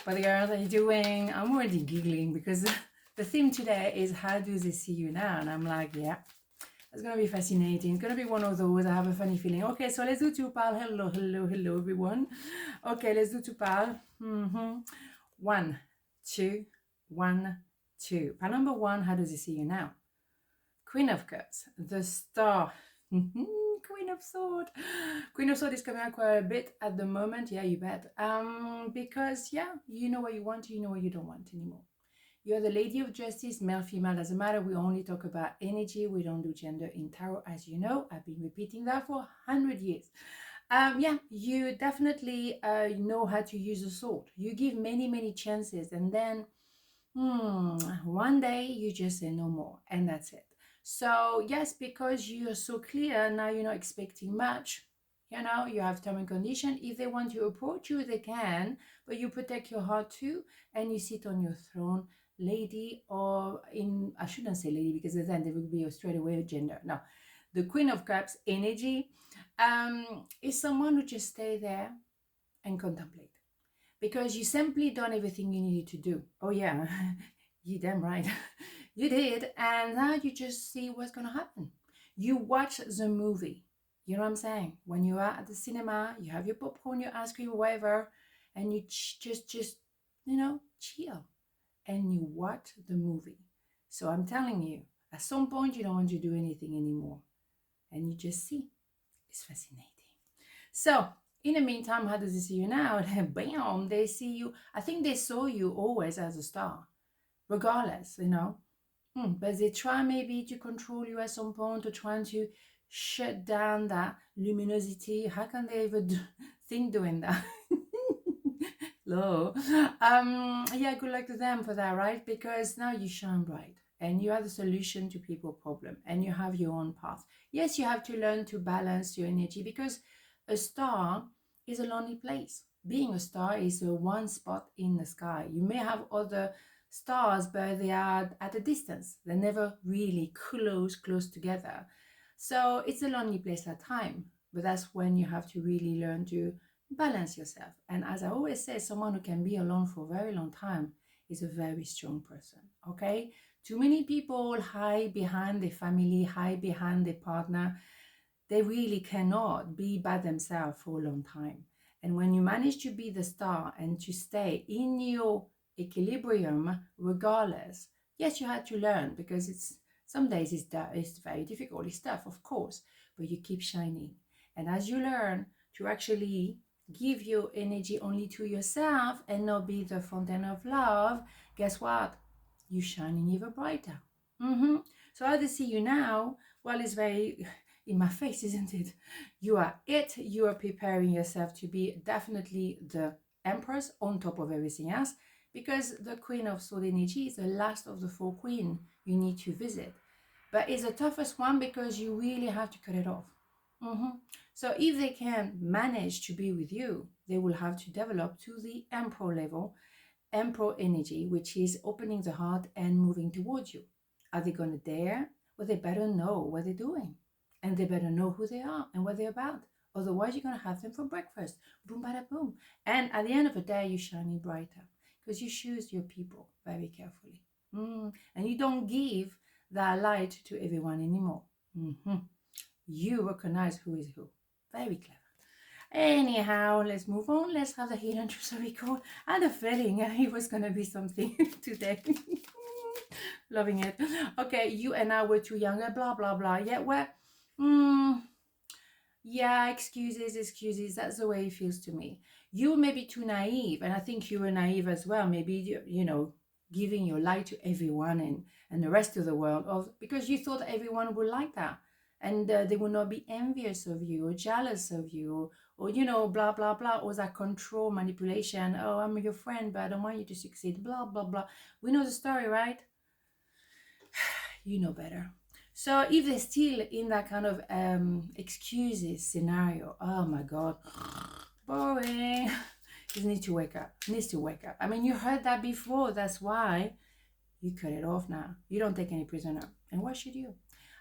But girls, how are you doing? I'm already giggling because the theme today is how do they see you now? And I'm like, yeah, it's going to be fascinating. It's going to be one of those. I have a funny feeling. Okay, so let's do two pal. Hello, hello, hello, everyone. Okay, let's do two pal. One, two, one, two. Pal number one, how does he see you now? Queen of Cups, the star. Queen of Sword. Queen of Sword is coming out quite a bit at the moment. Yeah, you bet. Because yeah, you know what you want, you know what you don't want anymore. You're the Lady of Justice, male, female, doesn't matter. We only talk about energy. We don't do gender in tarot, as you know. I've been repeating that for 100 years. Yeah, you definitely know how to use a sword. You give many, many chances, and then one day you just say no more, and that's it. So yes, because you're so clear now, you're not expecting much. You know, you have term and condition. If they want to approach you, they can, but you protect your heart too, and you sit on your throne, lady, or in, I shouldn't say lady because then there will be a straight away gender. No, the Queen of Cups energy is someone who just stay there and contemplate because you simply done everything you needed to do. Oh yeah, you damn right. You did, and now you just see what's gonna happen. You watch the movie. You know what I'm saying? When you are at the cinema, you have your popcorn, your ice cream, whatever, and you just chill and you watch the movie. So I'm telling you, at some point you don't want to do anything anymore, and you just see. It's fascinating. So in the meantime, how does they see you now? Bam, they see you. I think they saw you always as a star, regardless, But they try maybe to control you at some point, or trying to shut down that luminosity. How can they even think doing that? Low. Yeah, good luck to them for that, right? Because now you shine bright and you are the solution to people's problem and you have your own path. Yes, you have to learn to balance your energy because a star is a lonely place. Being a star is a one spot in the sky. You may have other stars, but they are at a distance. They're never really close together. So it's a lonely place at time. But that's when you have to really learn to balance yourself. And as I always say, someone who can be alone for a very long time is a very strong person. Okay? Too many people hide behind their family, hide behind their partner. They really cannot be by themselves for a long time. And when you manage to be the star and to stay in your equilibrium regardless, yes, you had to learn because it's some days it's very difficult. It's tough, of course, but you keep shining. And as you learn to actually give your energy only to yourself and not be the fountain of love, guess what? You're shining even brighter. So how they see you now, well, it's very in my face, isn't it? You are it. You are preparing yourself to be definitely the empress on top of everything else, because the Queen of Sword energy is the last of the four queen you need to visit. But it's the toughest one because you really have to cut it off. So if they can manage to be with you, they will have to develop to the emperor level, emperor energy, which is opening the heart and moving towards you. Are they going to dare? Well, they better know what they're doing. And they better know who they are and what they're about. Otherwise, you're going to have them for breakfast. Boom, bada, boom. And at the end of the day, you're shining brighter because you choose your people very carefully. And you don't give that light to everyone anymore. You recognize who is who. Very clever. Anyhow, let's move on. Let's have the hidden truth record. I had a feeling it was going to be something today. Loving it. Okay, you and I were too young, blah, blah, blah. Yeah, well, yeah, excuses. That's the way it feels to me. You may be too naive, and I think you were naive as well. Maybe, giving your light to everyone and the rest of the world, because you thought everyone would like that. And they will not be envious of you or jealous of you or blah, blah, blah, or that control manipulation. Oh, I'm your friend, but I don't want you to succeed, blah, blah, blah. We know the story, right? You know better. So if they're still in that kind of excuses scenario, oh my God, boring. You need to wake up. Needs to wake up. I mean, you heard that before. That's why you cut it off now. You don't take any prisoner. And why should you?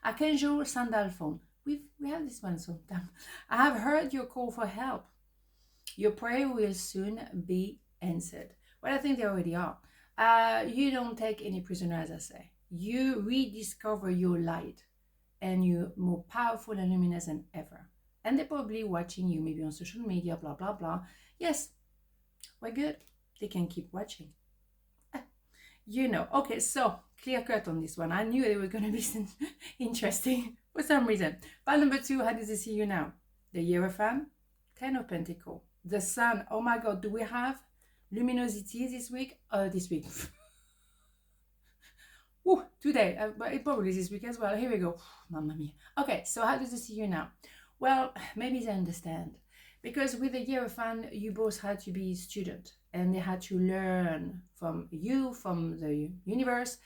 Archangel Sandalphon. We have this one sometime. I have heard your call for help. Your prayer will soon be answered. Well, I think they already are. You don't take any prisoner, as I say. You rediscover your light, and you're more powerful and luminous than ever. And they're probably watching you, maybe on social media, blah, blah, blah. Yes, we're good. They can keep watching. Okay, so clear cut on this one. I knew it was going to be interesting for some reason. Pile number 2, how does it see you now? The Hierophant, 10 of Pentacles. The Sun, oh my God, do we have luminosity this week? This week. Ooh, today, but it probably this week as well. Here we go. Mamma mia. Okay, so how does it see you now? Well, maybe they understand. Because with the Hierophant, you both had to be student, and they had to learn from you, from the universe.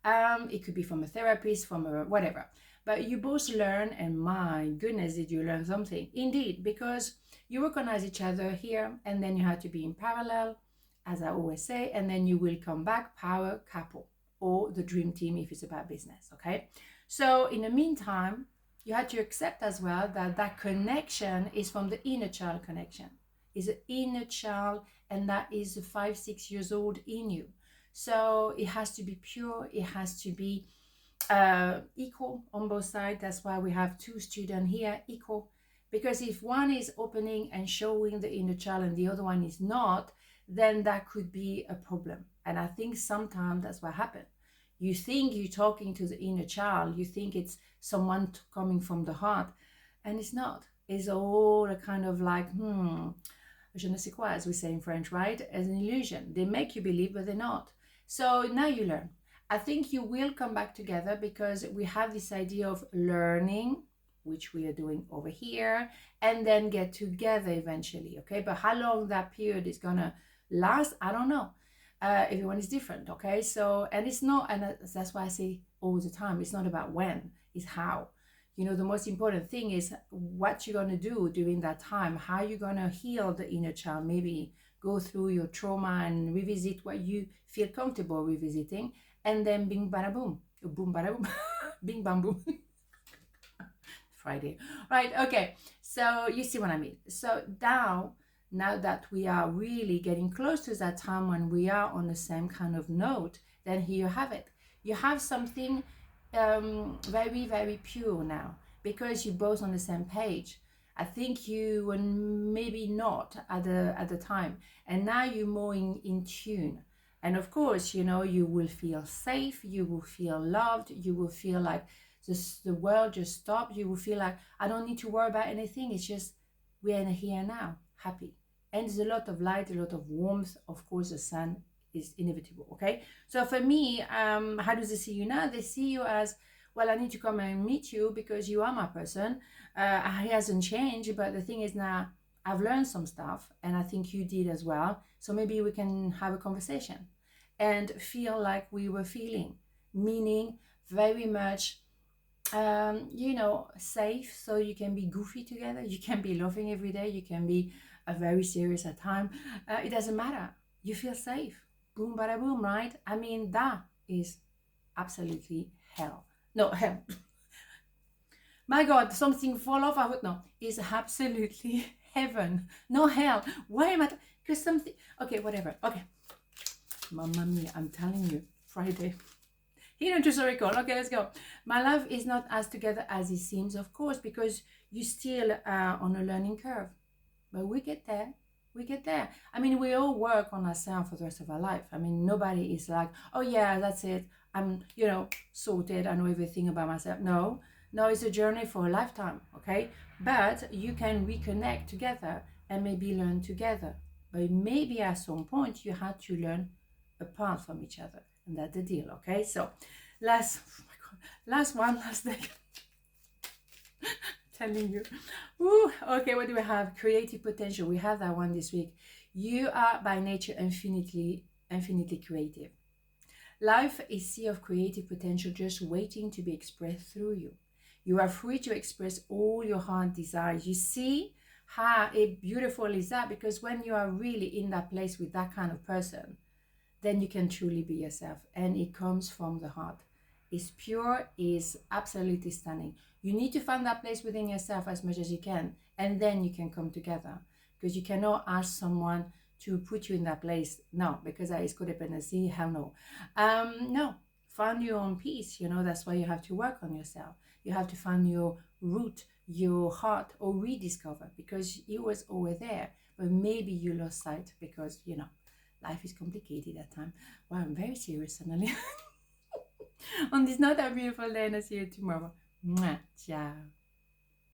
It could be from a therapist, from a whatever. But you both learn, and my goodness, did you learn something? Indeed, because you recognize each other here, and then you had to be in parallel, as I always say, and then you will come back, power couple, or the dream team if it's about business, okay? So in the meantime, you had to accept as well that that connection is from the inner child connection. Is an inner child, and that is 5-6 years old in you. So it has to be pure, it has to be equal on both sides. That's why we have 2 students here, equal. Because if one is opening and showing the inner child and the other one is not, then that could be a problem. And I think sometimes that's what happens. You think you're talking to the inner child, you think it's someone coming from the heart, and it's not. It's all a kind of like, je ne sais quoi, as we say in French, right? As an illusion. They make you believe, but they're not. So now you learn. I think you will come back together because we have this idea of learning, which we are doing over here, and then get together eventually, okay? But how long that period is gonna last, I don't know. Everyone is different, okay? So, and it's not, and that's why I say all the time, it's not about when, it's how. The most important thing is what you're going to do during that time, how you're going to heal the inner child, maybe go through your trauma and revisit what you feel comfortable revisiting, and then bing, bada, boom, boom, bada, boom, bing, bam, boom. Friday, right? Okay, so you see what I mean. So now that we are really getting close to that time when we are on the same kind of note, then here you have it. You have something very, very pure now, because you're both on the same page. I think you were maybe not at the time, and now you're more in tune. And of course, you will feel safe, you will feel loved, you will feel like the world just stopped. You will feel like, I don't need to worry about anything. It's just, we're here now, happy. And there's a lot of light, a lot of warmth. Of course, the sun is inevitable, okay? So for me, how do they see you now? They see you as, well, I need to come and meet you because you are my person. He hasn't changed, but the thing is now, I've learned some stuff, and I think you did as well. So maybe we can have a conversation and feel like we were feeling, meaning very much, safe, so you can be goofy together, you can be laughing every day, you can be very serious at time. It doesn't matter. You feel safe. Boom, bada boom, right? I mean, that is absolutely hell. No, hell. My God, something fall off. I would know. Is absolutely heaven. No hell. Why am I? Because something. Okay, whatever. Okay. Mamma mia, I'm telling you, Friday. Hidden to Soricon. Okay, let's go. My love is not as together as it seems, of course, because you still are on a learning curve. But we get there. We get there. I mean, we all work on ourselves for the rest of our life. I mean, nobody is like, oh yeah, that's it. I'm, sorted. I know everything about myself. No, it's a journey for a lifetime, okay? But you can reconnect together and maybe learn together. But maybe at some point you had to learn apart from each other. And that's the deal, okay? So, last day. Telling you. Ooh, okay, what do we have? Creative potential. We have that one this week. You are by nature infinitely creative. Life is a sea of creative potential just waiting to be expressed through you. You are free to express all your heart desires. You see how beautiful is that? Because when you are really in that place with that kind of person, then you can truly be yourself, and it comes from the heart. It's pure, is absolutely stunning. You need to find that place within yourself as much as you can, and then you can come together, because you cannot ask someone to put you in that place. No, because that is codependency. Hell no. No, find your own peace. That's why you have to work on yourself. You have to find your root, your heart, or rediscover, because it was always there, but maybe you lost sight because life is complicated at times. Wow, I'm very serious suddenly. On this note, have a beautiful day, and I'll see you tomorrow. Mwah. Ciao.